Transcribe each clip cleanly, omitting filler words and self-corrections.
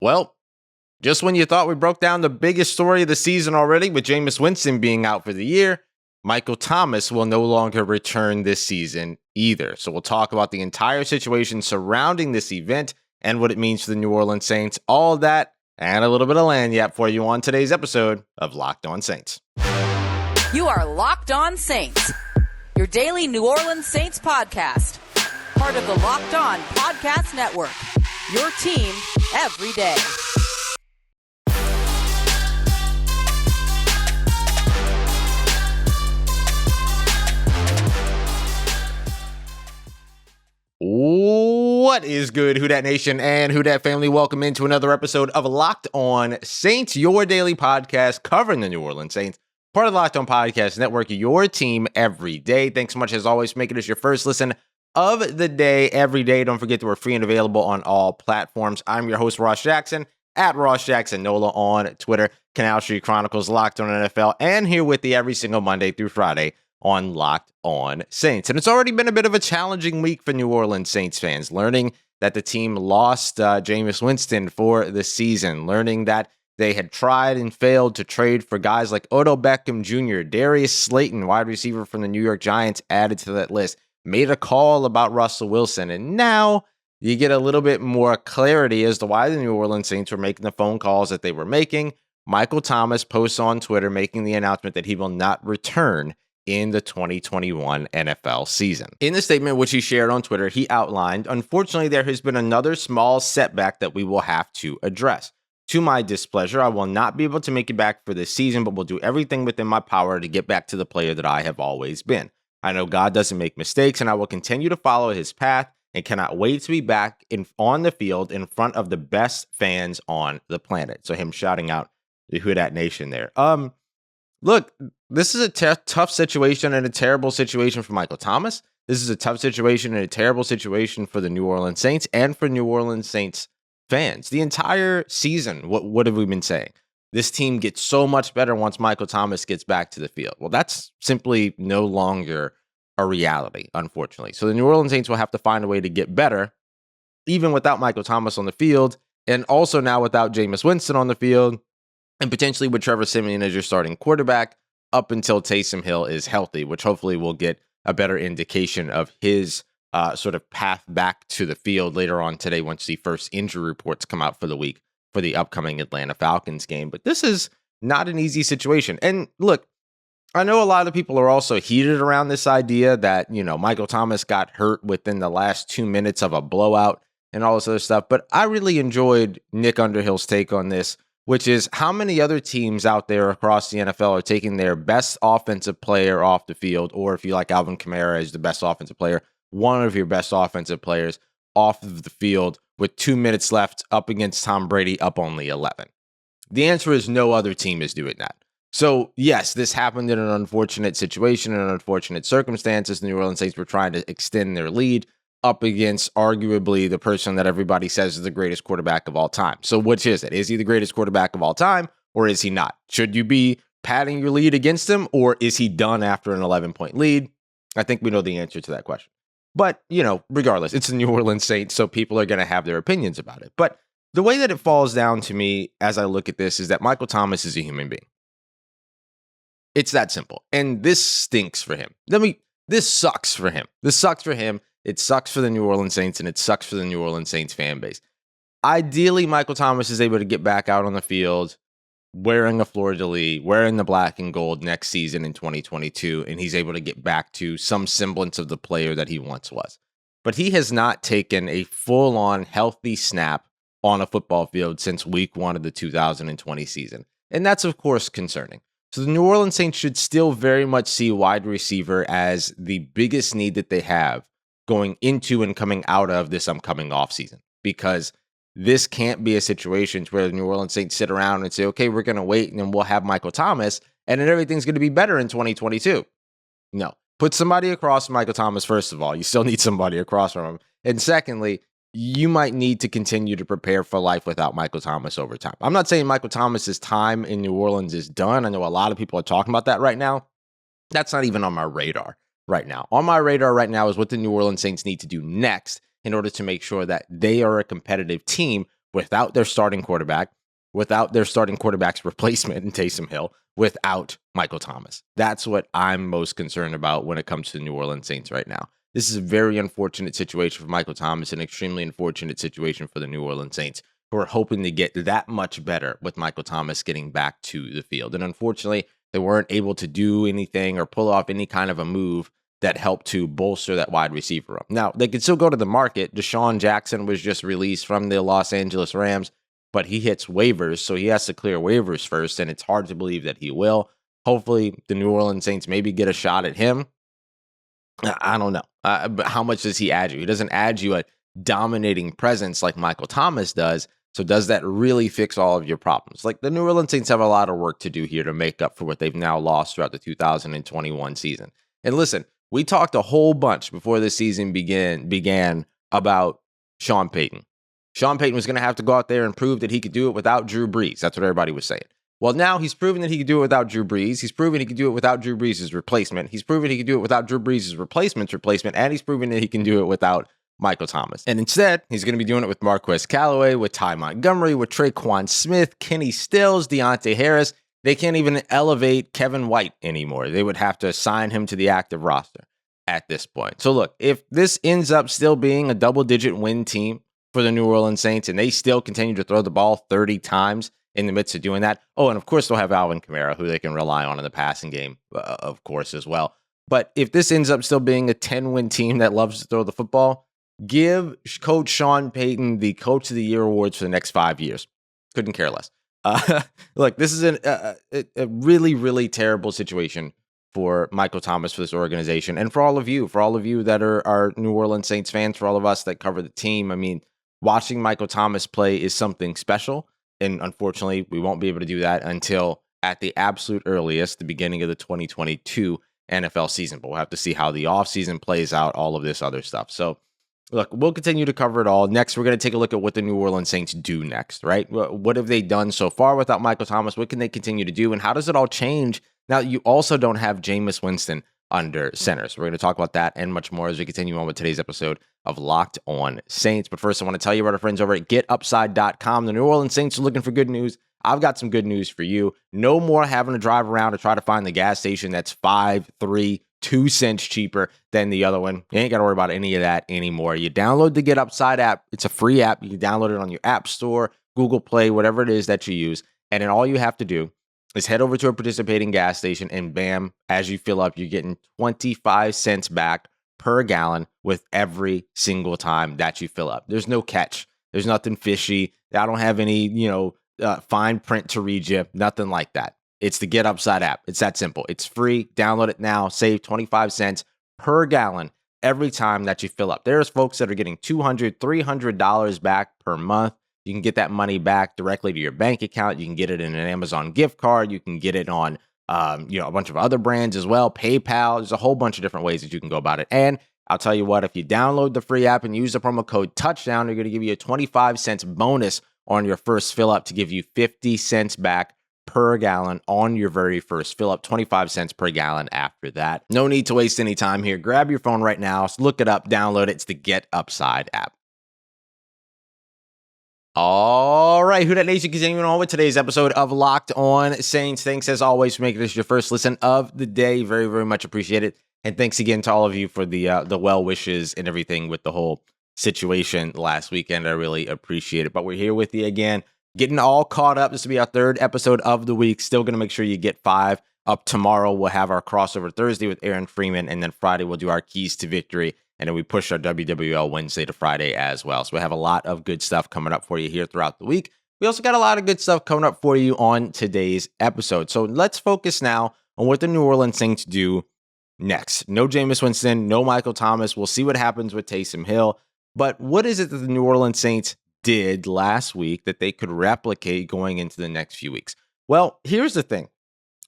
Well, just when you thought we broke down the biggest story of the season already with Jameis Winston being out for the year, Michael Thomas will no longer return this season either. So we'll talk about the entire situation surrounding this event and what it means for the New Orleans Saints, all of that, and a little bit of lagniappe for you on today's episode of Locked On Saints. You are Locked On Saints, your daily New Orleans Saints podcast, part of the Locked On Podcast Network, your team every day. What is good, Who Dat Nation and Who Dat family? Welcome into another episode of Locked On Saints, your daily podcast covering the New Orleans Saints, part of the Locked On Podcast Network, your team every day. Thanks so much, as always, for making this your first listen of the day every day. Don't forget that we're free and available on all platforms. I'm your host, Ross Jackson, at Ross Jackson Nola on Twitter, Canal Street Chronicles, Locked On NFL, and here with you every single Monday through Friday on Locked On Saints. And it's already been a bit of a challenging week for New Orleans Saints fans, learning that the team lost Jameis Winston for the season, learning that they had tried and failed to trade for guys like Odell Beckham Jr., Darius Slayton, wide receiver from the New York Giants, added to that list, made a call about Russell Wilson, and now you get a little bit more clarity as to why the New Orleans Saints were making the phone calls that they were making. Michael Thomas posts on Twitter making the announcement that he will not return in the 2021 NFL season. In the statement which he shared on Twitter, he outlined, "Unfortunately, there has been another small setback that we will have to address. To my displeasure, I will not be able to make it back for this season, but will do everything within my power to get back to the player that I have always been. I know God doesn't make mistakes, and I will continue to follow his path and cannot wait to be back on the field in front of the best fans on the planet." So him shouting out the Who Dat Nation there. Look, this is a tough situation and a terrible situation for Michael Thomas. This is a tough situation and a terrible situation for the New Orleans Saints and for New Orleans Saints fans. The entire season, what have we been saying? This team gets so much better once Michael Thomas gets back to the field. Well, that's simply no longer a reality, unfortunately. So the New Orleans Saints will have to find a way to get better, even without Michael Thomas on the field, and also now without Jameis Winston on the field, and potentially with Trevor Siemian as your starting quarterback up until Taysom Hill is healthy, which hopefully we'll get a better indication of his sort of path back to the field later on today once the first injury reports come out for the week for the upcoming Atlanta Falcons game. But this is not an easy situation. And look, I know a lot of people are also heated around this idea that, Michael Thomas got hurt within the last 2 minutes of a blowout and all this other stuff. But I really enjoyed Nick Underhill's take on this, which is how many other teams out there across the NFL are taking their best offensive player off the field, or if you like Alvin Kamara as the best offensive player, one of your best offensive players off of the field with 2 minutes left up against Tom Brady up only 11. The answer is no other team is doing that. So yes, this happened in an unfortunate situation, in unfortunate circumstances. The New Orleans Saints were trying to extend their lead up against arguably the person that everybody says is the greatest quarterback of all time. So which is it? Is he the greatest quarterback of all time, or is he not? Should you be padding your lead against him, or is he done after an 11-point lead? I think we know the answer to that question. But, regardless, it's the New Orleans Saints, so people are going to have their opinions about it. But the way that it falls down to me as I look at this is that Michael Thomas is a human being. It's that simple. And this stinks for him. This sucks for him. This sucks for him. It sucks for the New Orleans Saints, and it sucks for the New Orleans Saints fan base. Ideally, Michael Thomas is able to get back out on the field wearing a fleur-de-lis, wearing the black and gold next season in 2022, and he's able to get back to some semblance of the player that he once was. But he has not taken a full-on healthy snap on a football field since week 1 of the 2020 season. And that's, of course, concerning. So the New Orleans Saints should still very much see wide receiver as the biggest need that they have going into and coming out of this upcoming offseason, because this can't be a situation where the New Orleans Saints sit around and say, okay, we're going to wait and then we'll have Michael Thomas and then everything's going to be better in 2022. No. Put somebody across Michael Thomas, first of all. You still need somebody across from him. And secondly, you might need to continue to prepare for life without Michael Thomas over time. I'm not saying Michael Thomas's time in New Orleans is done. I know a lot of people are talking about that right now. That's not even on my radar right now. On my radar right now is what the New Orleans Saints need to do next in order to make sure that they are a competitive team without their starting quarterback, without their starting quarterback's replacement in Taysom Hill, without Michael Thomas. That's what I'm most concerned about when it comes to the New Orleans Saints right now. This is a very unfortunate situation for Michael Thomas, an extremely unfortunate situation for the New Orleans Saints, who are hoping to get that much better with Michael Thomas getting back to the field. And unfortunately, they weren't able to do anything or pull off any kind of a move that helped to bolster that wide receiver room. Now, they could still go to the market. Deshaun Jackson was just released from the Los Angeles Rams, but he hits waivers, so he has to clear waivers first, and it's hard to believe that he will. Hopefully, the New Orleans Saints maybe get a shot at him. I don't know. But how much does he add you? He doesn't add you a dominating presence like Michael Thomas does. So does that really fix all of your problems? Like, the New Orleans Saints have a lot of work to do here to make up for what they've now lost throughout the 2021 season. And listen, we talked a whole bunch before the season began about Sean Payton. Sean Payton was going to have to go out there and prove that he could do it without Drew Brees. That's what everybody was saying. Well, now he's proven that he could do it without Drew Brees. He's proven he could do it without Drew Brees' replacement. He's proven he could do it without Drew Brees' replacement, and he's proven that he can do it without Michael Thomas. And instead, he's going to be doing it with Marquez Callaway, with Ty Montgomery, with Traquan Smith, Kenny Stills, Deontay Harris. They can't even elevate Kevin White anymore. They would have to assign him to the active roster at this point. So look, if this ends up still being a double-digit win team for the New Orleans Saints, and they still continue to throw the ball 30 times in the midst of doing that. Oh, and of course, they'll have Alvin Kamara, who they can rely on in the passing game, of course, as well. But if this ends up still being a 10-win team that loves to throw the football, give Coach Sean Payton the Coach of the Year awards for the next 5 years. Couldn't care less. Look, this is a really, really terrible situation for Michael Thomas, for this organization, and for all of you that are New Orleans Saints fans, for all of us that cover the team. I mean, watching Michael Thomas play is something special. And unfortunately, we won't be able to do that until at the absolute earliest, the beginning of the 2022 NFL season. But we'll have to see how the offseason plays out, all of this other stuff. So, look, we'll continue to cover it all. Next, we're going to take a look at what the New Orleans Saints do next, right? What have they done so far without Michael Thomas? What can they continue to do? And how does it all change now that you also don't have Jameis Winston under center? So we're going to talk about that and much more as we continue on with today's episode of Locked On Saints. But first, I want to tell you about our friends over at GetUpside.com. The New Orleans Saints are looking for good news. I've got some good news for you. No more having to drive around to try to find the gas station that's 5, 3, 2 cents cheaper than the other one. You ain't got to worry about any of that anymore. You download the GetUpside app. It's a free app. You can download it on your App Store, Google Play, whatever it is that you use. And then all you have to do is head over to a participating gas station, and bam, as you fill up, you're getting 25 cents back per gallon with every single time that you fill up. There's no catch. There's nothing fishy. I don't have any, fine print to read you. Nothing like that. It's the Get Upside app. It's that simple. It's free. Download it now. Save 25 cents per gallon every time that you fill up. There's folks that are getting $200, $300 back per month. You can get that money back directly to your bank account. You can get it in an Amazon gift card. You can get it on a bunch of other brands as well. PayPal. There's a whole bunch of different ways that you can go about it. And I'll tell you what, if you download the free app and use the promo code Touchdown, they're going to give you a 25 cents bonus on your first fill up to give you 50 cents back per gallon on your very first fill up, 25 cents per gallon after that. No need to waste any time here. Grab your phone right now, look it up, download it. It's the Get Upside app. All right, Who Dat Nation, continuing on with today's episode of Locked On Saints. Thanks as always for making this your first listen of the day. Very, very much appreciate it. And thanks again to all of you for the well wishes and everything with the whole situation last weekend. I really appreciate it. But we're here with you again, getting all caught up. This will be our third episode of the week. Still going to make sure you get 5 up tomorrow. We'll have our crossover Thursday with Aaron Freeman, and then Friday we'll do our keys to victory. And then we push our WWL Wednesday to Friday as well. So we have a lot of good stuff coming up for you here throughout the week. We also got a lot of good stuff coming up for you on today's episode. So let's focus now on what the New Orleans Saints do next. No Jameis Winston, no Michael Thomas. We'll see what happens with Taysom Hill. But what is it that the New Orleans Saints did last week that they could replicate going into the next few weeks? Well, here's the thing.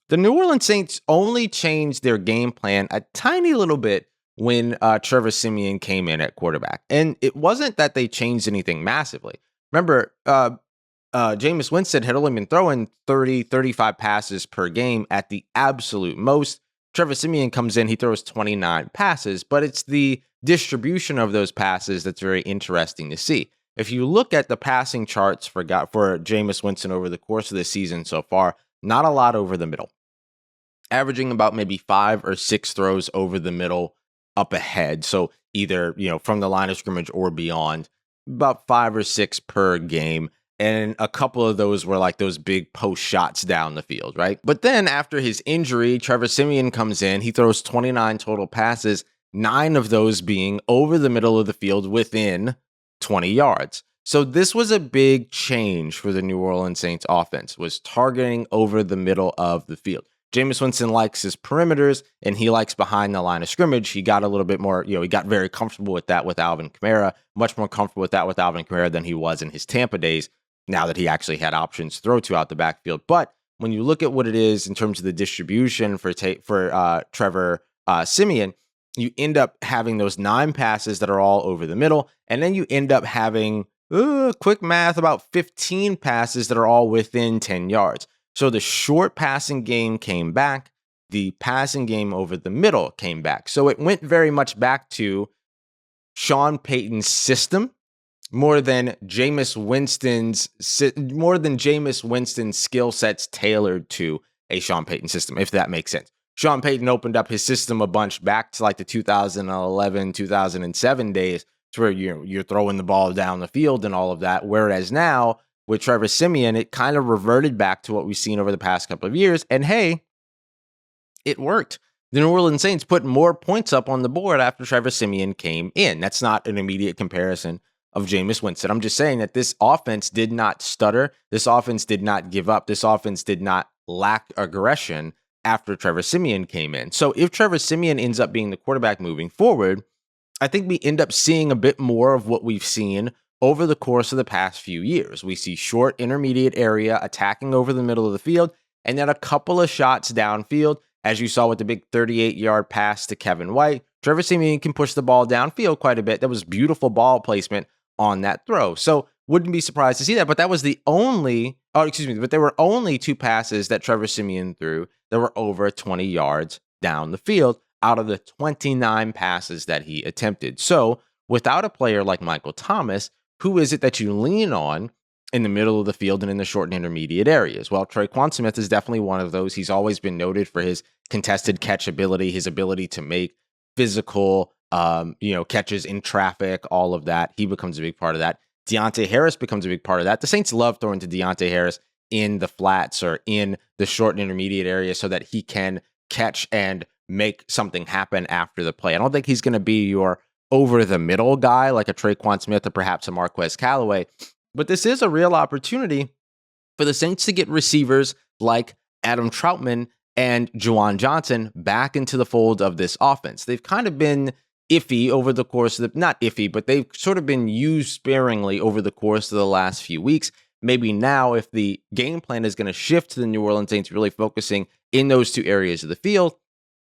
The New Orleans Saints only changed their game plan a tiny little bit when Trevor Siemian came in at quarterback. And it wasn't that they changed anything massively. Remember, Jameis Winston had only been throwing 30, 35 passes per game at the absolute most. Trevor Siemian comes in, he throws 29 passes, but it's the distribution of those passes that's very interesting to see. if you look at the passing charts for Jameis Winston over the course of the season so far, not a lot over the middle. Averaging about maybe 5 or 6 throws over the middle up ahead. So either, from the line of scrimmage or beyond, about 5 or 6 per game. And a couple of those were like those big post shots down the field, right? But then after his injury, Trevor Siemian comes in. He throws 29 total passes, 9 of those being over the middle of the field within 20 yards. So this was a big change for the New Orleans Saints offense, was targeting over the middle of the field. Jameis Winston likes his perimeters, and he likes behind the line of scrimmage. He got a little bit more, he got very comfortable with that with Alvin Kamara, much more comfortable with that with Alvin Kamara than he was in his Tampa days, now that he actually had options to throw to out the backfield. But when you look at what it is in terms of the distribution for Trevor Siemian, you end up having those 9 passes that are all over the middle, and then you end up having, quick math, about 15 passes that are all within 10 yards. So the short passing game came back. The passing game over the middle came back. So it went very much back to Sean Payton's system more than Jameis Winston's skill sets tailored to a Sean Payton system, if that makes sense. Sean Payton opened up his system a bunch back to like the 2011, 2007 days, to where you're throwing the ball down the field and all of that. Whereas now, with Trevor Siemian, it kind of reverted back to what we've seen over the past couple of years. And hey, it worked. The New Orleans Saints put more points up on the board after Trevor Siemian came in. That's not an immediate comparison of Jameis Winston. I'm just saying that this offense did not stutter. This offense did not give up. This offense did not lack aggression after Trevor Siemian came in. So if Trevor Siemian ends up being the quarterback moving forward, I think we end up seeing a bit more of what we've seen over the course of the past few years. We see short intermediate area attacking over the middle of the field, and then a couple of shots downfield, as you saw with the big 38-yard pass to Kevin White. Trevor Siemian can push the ball downfield quite a bit. That was beautiful ball placement on that throw. So wouldn't be surprised to see that, but that was there were only 2 passes that Trevor Siemian threw that were over 20 yards down the field out of the 29 passes that he attempted. So without a player like Michael Thomas, who is it that you lean on in the middle of the field and in the short and intermediate areas? Well, Tre'Quan Smith is definitely one of those. He's always been noted for his contested catch ability, his ability to make physical, catches in traffic, all of that. He becomes a big part of that. Deontay Harris becomes a big part of that. The Saints love throwing to Deontay Harris in the flats or in the short and intermediate area so that he can catch and make something happen after the play. I don't think he's going to be your over the middle guy like a Tre'Quan Smith or perhaps a Marquez Callaway, but this is a real opportunity for the Saints to get receivers like Adam Troutman and Juwan Johnson back into the fold of this offense. They've kind of been iffy over the course of not iffy, but they've sort of been used sparingly over the course of the last few weeks. Maybe now, if the game plan is going to shift to the New Orleans Saints really focusing in those 2 areas of the field,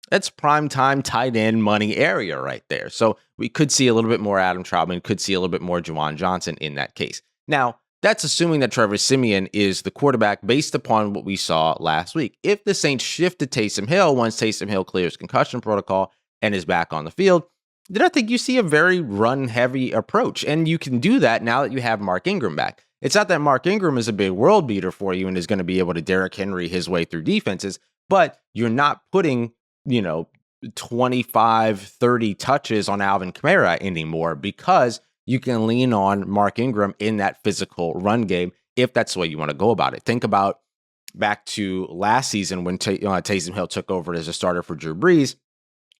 that's prime time tight end money area right there. So we could see a little bit more Adam Troutman, could see a little bit more Juwan Johnson in that case. Now, that's assuming that Trevor Siemian is the quarterback based upon what we saw last week. If the Saints shift to Taysom Hill once Taysom Hill clears concussion protocol and is back on the field, then I think you see a very run-heavy approach. And you can do that now that you have Mark Ingram back. It's not that Mark Ingram is a big world beater for you and is going to be able to Derrick Henry his way through defenses, but you're not putting 25, 30 touches on Alvin Kamara anymore because you can lean on Mark Ingram in that physical run game if that's the way you want to go about it. Think about back to last season when Taysom Hill took over as a starter for Drew Brees.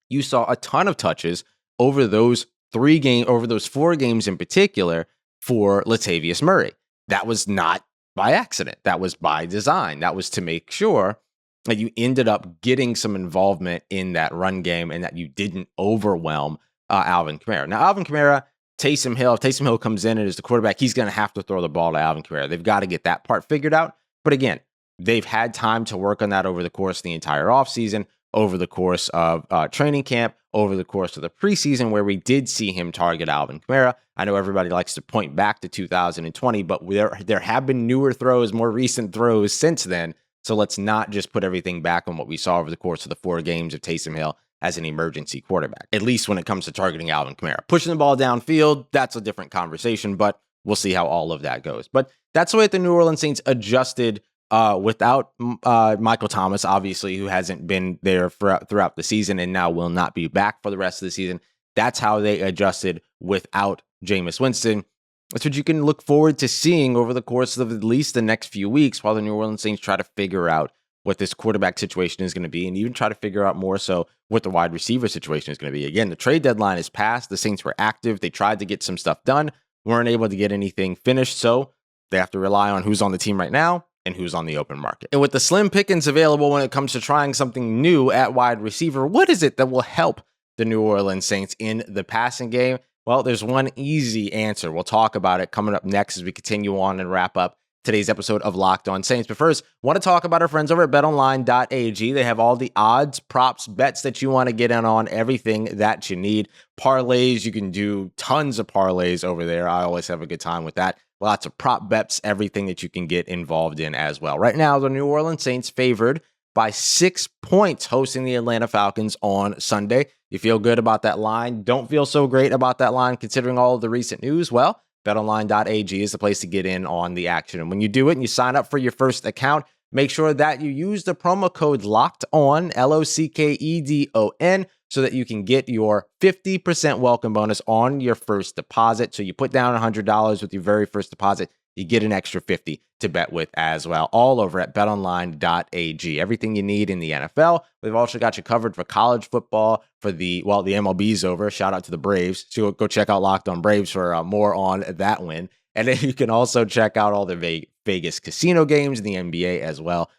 You saw a ton of touches over those 4 games in particular for Latavius Murray. That was not by accident. That was by design. That was to make sure that you ended up getting some involvement in that run game and that you didn't overwhelm Alvin Kamara. Now, Alvin Kamara, Taysom Hill, if Taysom Hill comes in and is the quarterback, he's going to have to throw the ball to Alvin Kamara. They've got to get that part figured out. But again, they've had time to work on that over the course of the entire offseason, over the course of training camp, over the course of the preseason, where we did see him target Alvin Kamara. I know everybody likes to point back to 2020, but there have been newer throws, more recent throws since then. So let's not just put everything back on what we saw over the course of the 4 games of Taysom Hill as an emergency quarterback, at least when it comes to targeting Alvin Kamara. Pushing the ball downfield, that's a different conversation, but we'll see how all of that goes. But that's the way the New Orleans Saints adjusted without Michael Thomas, obviously, who hasn't been there throughout the season and now will not be back for the rest of the season. That's how they adjusted without Jameis Winston. That's what you can look forward to seeing over the course of at least the next few weeks while the New Orleans Saints try to figure out what this quarterback situation is going to be, and even try to figure out more so what the wide receiver situation is going to be. Again, the trade deadline is passed. The Saints were active. They tried to get some stuff done, weren't able to get anything finished, so they have to rely on who's on the team right now and who's on the open market. And with the slim pickings available when it comes to trying something new at wide receiver, what is it that will help the New Orleans Saints in the passing game? Well, there's one easy answer. We'll talk about it coming up next as we continue on and wrap up today's episode of Locked On Saints. But first, want to talk about our friends over at betonline.ag. They have all the odds, props, bets that you want to get in on, everything that you need. Parlays, you can do tons of parlays over there. I always have a good time with that. Lots of prop bets, everything that you can get involved in as well. Right now, the New Orleans Saints favored by 6 points hosting the Atlanta Falcons on Sunday. You feel good about that line? Don't feel so great about that line considering all of the recent news? Well, betonline.ag is the place to get in on the action. And when you do it and you sign up for your first account, make sure that you use the promo code LOCKEDON, LOCKEDON, so that you can get your 50% welcome bonus on your first deposit. So you put down $100 with your very first deposit, you get an extra 50 to bet with as well, all over at betonline.ag. Everything you need in the NFL. We've also got you covered for college football, for the MLB's over. Shout out to the Braves. So go check out Locked On Braves for more on that win. And then you can also check out all the Vegas casino games in the NBA as well.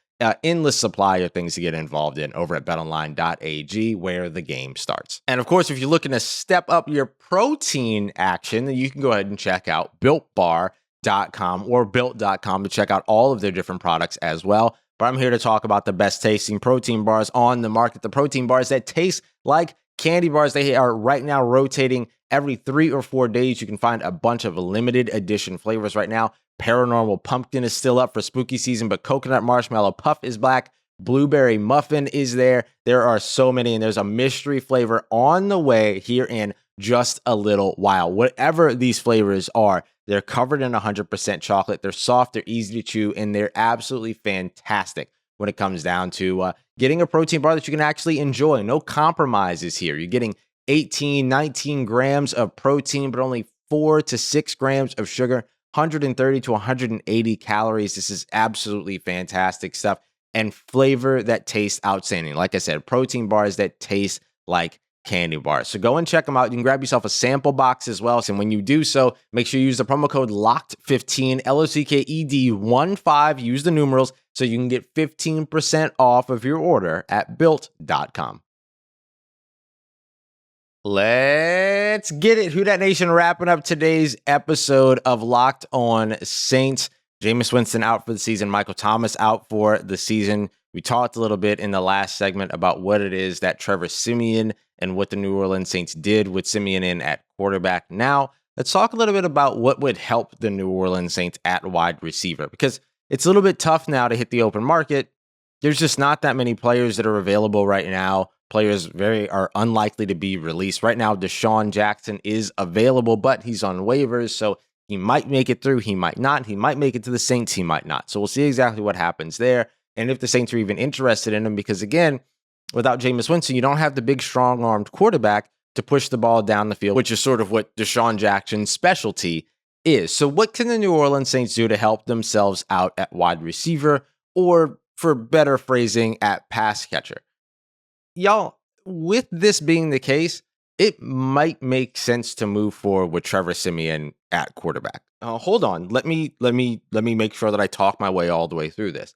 Endless supply of things to get involved in over at betonline.ag, where the game starts. And of course, if you're looking to step up your protein action, then you can go ahead and check out BuiltBar.com or built.com to check out all of their different products as well. But I'm here to talk about the best tasting protein bars on the market, the protein bars that taste like candy bars. They are right now rotating every 3 or 4 days. You can find a bunch of limited edition flavors right now. Paranormal Pumpkin is still up for spooky season, but Coconut Marshmallow Puff is back. Blueberry Muffin is there. There are so many, and there's a mystery flavor on the way here in just a little while. Whatever these flavors are, they're covered in 100% chocolate. They're soft, they're easy to chew, and they're absolutely fantastic when it comes down to getting a protein bar that you can actually enjoy. No compromises here. You're getting 18, 19 grams of protein, but only 4 to 6 grams of sugar, 130 to 180 calories. This is absolutely fantastic stuff, and flavor that tastes outstanding. Like I said, protein bars that taste like candy bars. So go and check them out. You can grab yourself a sample box as well. And when you do so, make sure you use the promo code LOCKED15, LOCKED15. Use the numerals so you can get 15% off of your order at built.com. Let's get it. Who Dat Nation wrapping up today's episode of Locked On Saints. Jameis Winston out for the season. Michael Thomas out for the season. We talked a little bit in the last segment about what it is that Trevor Siemian and what the New Orleans Saints did with Siemian in at quarterback. Now, let's talk a little bit about what would help the New Orleans Saints at wide receiver, because it's a little bit tough now to hit the open market. There's just not that many players that are available right now. Players are unlikely to be released. Right now, Deshaun Jackson is available, but he's on waivers, so he might make it through. He might not. He might make it to the Saints. He might not. So we'll see exactly what happens there, and if the Saints are even interested in him, because again, without Jameis Winston, you don't have the big, strong-armed quarterback to push the ball down the field, which is sort of what Deshaun Jackson's specialty is. So what can the New Orleans Saints do to help themselves out at wide receiver, or for better phrasing, at pass catcher? Y'all, with this being the case, it might make sense to move forward with Trevor Siemian at quarterback. Hold on. Let me make sure that I talk my way all the way through this.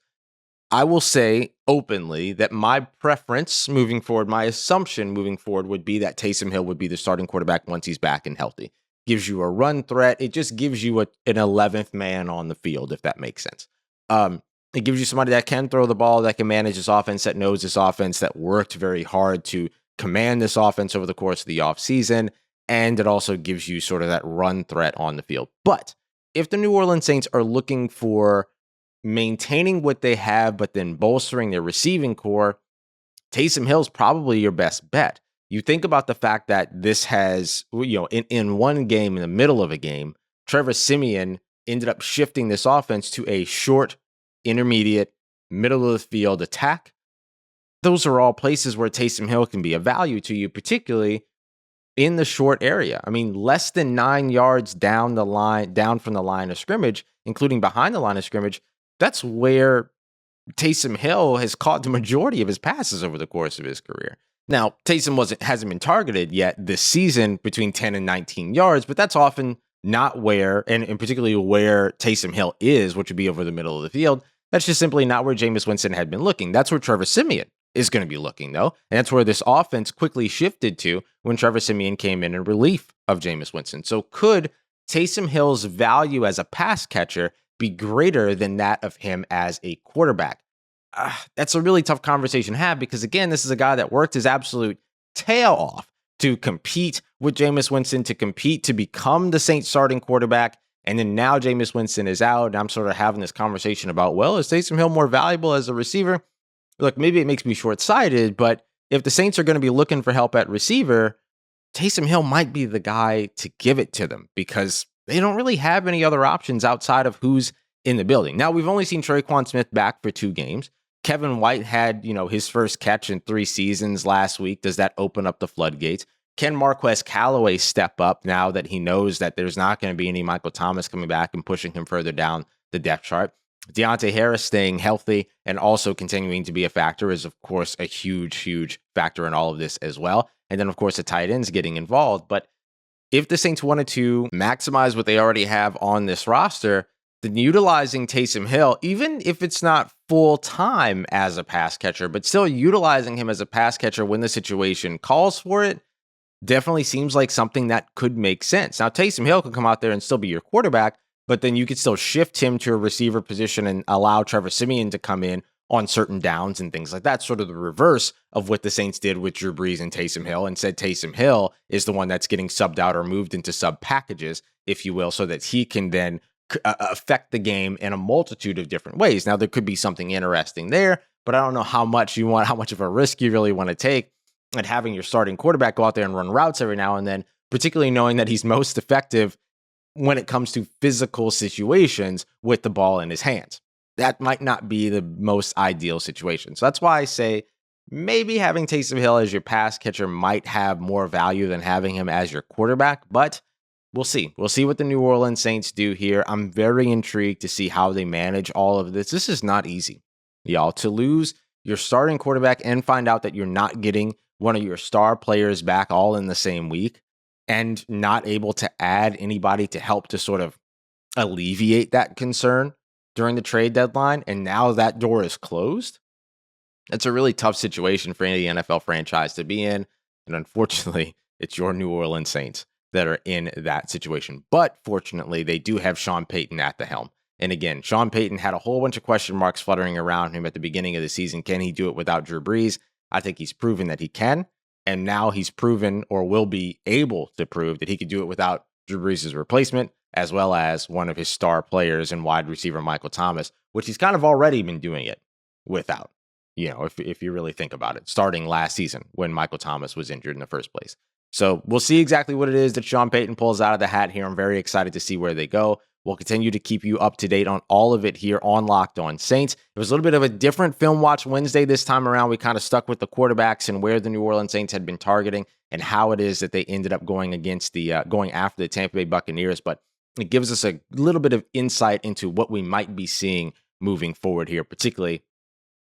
I will say openly that my preference moving forward, my assumption moving forward would be that Taysom Hill would be the starting quarterback once he's back and healthy. Gives you a run threat. It just gives you an 11th man on the field, if that makes sense. It gives you somebody that can throw the ball, that can manage this offense, that knows this offense, that worked very hard to command this offense over the course of the offseason. And it also gives you sort of that run threat on the field. But if the New Orleans Saints are looking for maintaining what they have, but then bolstering their receiving core, Taysom Hill's probably your best bet. You think about the fact that this has, in one game, in the middle of a game, Trevor Siemian ended up shifting this offense to a short, intermediate, middle of the field attack. Those are all places where Taysom Hill can be of value to you, particularly in the short area. I mean, less than 9 yards down from the line of scrimmage, including behind the line of scrimmage. That's where Taysom Hill has caught the majority of his passes over the course of his career. Now, Taysom hasn't been targeted yet this season between 10 and 19 yards, but that's often not where, and particularly where Taysom Hill is, which would be over the middle of the field. That's just simply not where Jameis Winston had been looking. That's where Trevor Siemian is going to be looking, though. And that's where this offense quickly shifted to when Trevor Siemian came in relief of Jameis Winston. So could Taysom Hill's value as a pass catcher be greater than that of him as a quarterback? That's a really tough conversation to have because, again, this is a guy that worked his absolute tail off to compete with Jameis Winston, to compete to become the Saints starting quarterback. And then now Jameis Winston is out, and I'm sort of having this conversation about, well, is Taysom Hill more valuable as a receiver? Look, maybe it makes me short-sighted, but if the Saints are going to be looking for help at receiver, Taysom Hill might be the guy to give it to them because they don't really have any other options outside of who's in the building. Now, we've only seen Tre'Quan Smith back for 2 games. Kevin White had, his first catch in 3 seasons last week. Does that open up the floodgates? Can Marquez Callaway step up now that he knows that there's not going to be any Michael Thomas coming back and pushing him further down the depth chart? Deontay Harris staying healthy and also continuing to be a factor is, of course, a huge, huge factor in all of this as well. And then, of course, the tight ends getting involved. But if the Saints wanted to maximize what they already have on this roster, then utilizing Taysom Hill, even if it's not full-time as a pass catcher, but still utilizing him as a pass catcher when the situation calls for it, definitely seems like something that could make sense. Now, Taysom Hill can come out there and still be your quarterback, but then you could still shift him to a receiver position and allow Trevor Siemian to come in on certain downs and things like that. Sort of the reverse of what the Saints did with Drew Brees and Taysom Hill, and said Taysom Hill is the one that's getting subbed out or moved into sub packages, if you will, so that he can then affect the game in a multitude of different ways. Now, there could be something interesting there, but I don't know how much of a risk you really want to take at having your starting quarterback go out there and run routes every now and then, particularly knowing that he's most effective when it comes to physical situations with the ball in his hands. That might not be the most ideal situation. So that's why I say maybe having Taysom Hill as your pass catcher might have more value than having him as your quarterback, but we'll see. We'll see what the New Orleans Saints do here. I'm very intrigued to see how they manage all of this. This is not easy, y'all. To lose your starting quarterback and find out that you're not getting one of your star players back all in the same week and not able to add anybody to help to sort of alleviate that concern during the trade deadline, and now that door is closed. It's a really tough situation for any NFL franchise to be in, and unfortunately, it's your New Orleans Saints that are in that situation. But fortunately, they do have Sean Payton at the helm. And again, Sean Payton had a whole bunch of question marks fluttering around him at the beginning of the season. Can he do it without Drew Brees? I think he's proven that he can. And now he's proven, or will be able to prove, that he could do it without Drew Brees' replacement, as well as one of his star players and wide receiver Michael Thomas, which he's kind of already been doing it without, if you really think about it, starting last season when Michael Thomas was injured in the first place. So we'll see exactly what it is that Sean Payton pulls out of the hat here. I'm very excited to see where they go. We'll continue to keep you up to date on all of it here on Locked On Saints. It was a little bit of a different Film Watch Wednesday this time around. We kind of stuck with the quarterbacks and where the New Orleans Saints had been targeting and how it is that they ended up going after the Tampa Bay Buccaneers. But it gives us a little bit of insight into what we might be seeing moving forward here, particularly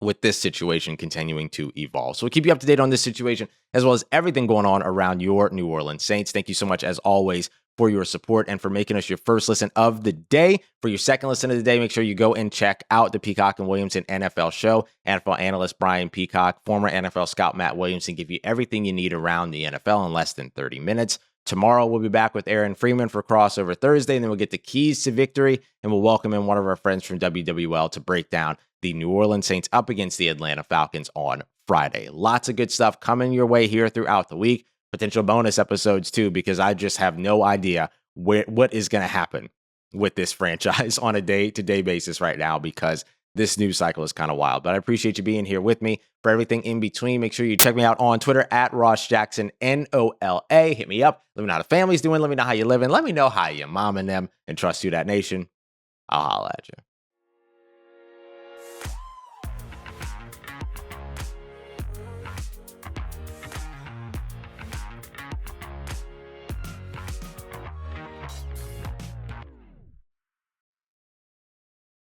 with this situation continuing to evolve. So we'll keep you up to date on this situation, as well as everything going on around your New Orleans Saints. Thank you so much, as always, for your support and for making us your first listen of the day. For your second listen of the day, make sure you go and check out the Peacock and Williamson NFL show. NFL analyst Brian Peacock, former NFL scout Matt Williamson give you everything you need around the NFL in less than 30 minutes. Tomorrow, we'll be back with Aaron Freeman for Crossover Thursday, and then we'll get the keys to victory, and we'll welcome in one of our friends from WWL to break down the New Orleans Saints up against the Atlanta Falcons on Friday. Lots of good stuff coming your way here throughout the week. Potential bonus episodes, too, because I just have no idea what is going to happen with this franchise on a day-to-day basis right now, because this news cycle is kind of wild. But I appreciate you being here with me for everything in between. Make sure you check me out on Twitter at Ross Jackson, NOLA. Hit me up. Let me know how the family's doing. Let me know how you're living. Let me know how your mom and them, and trust you, that nation. I'll holla at you.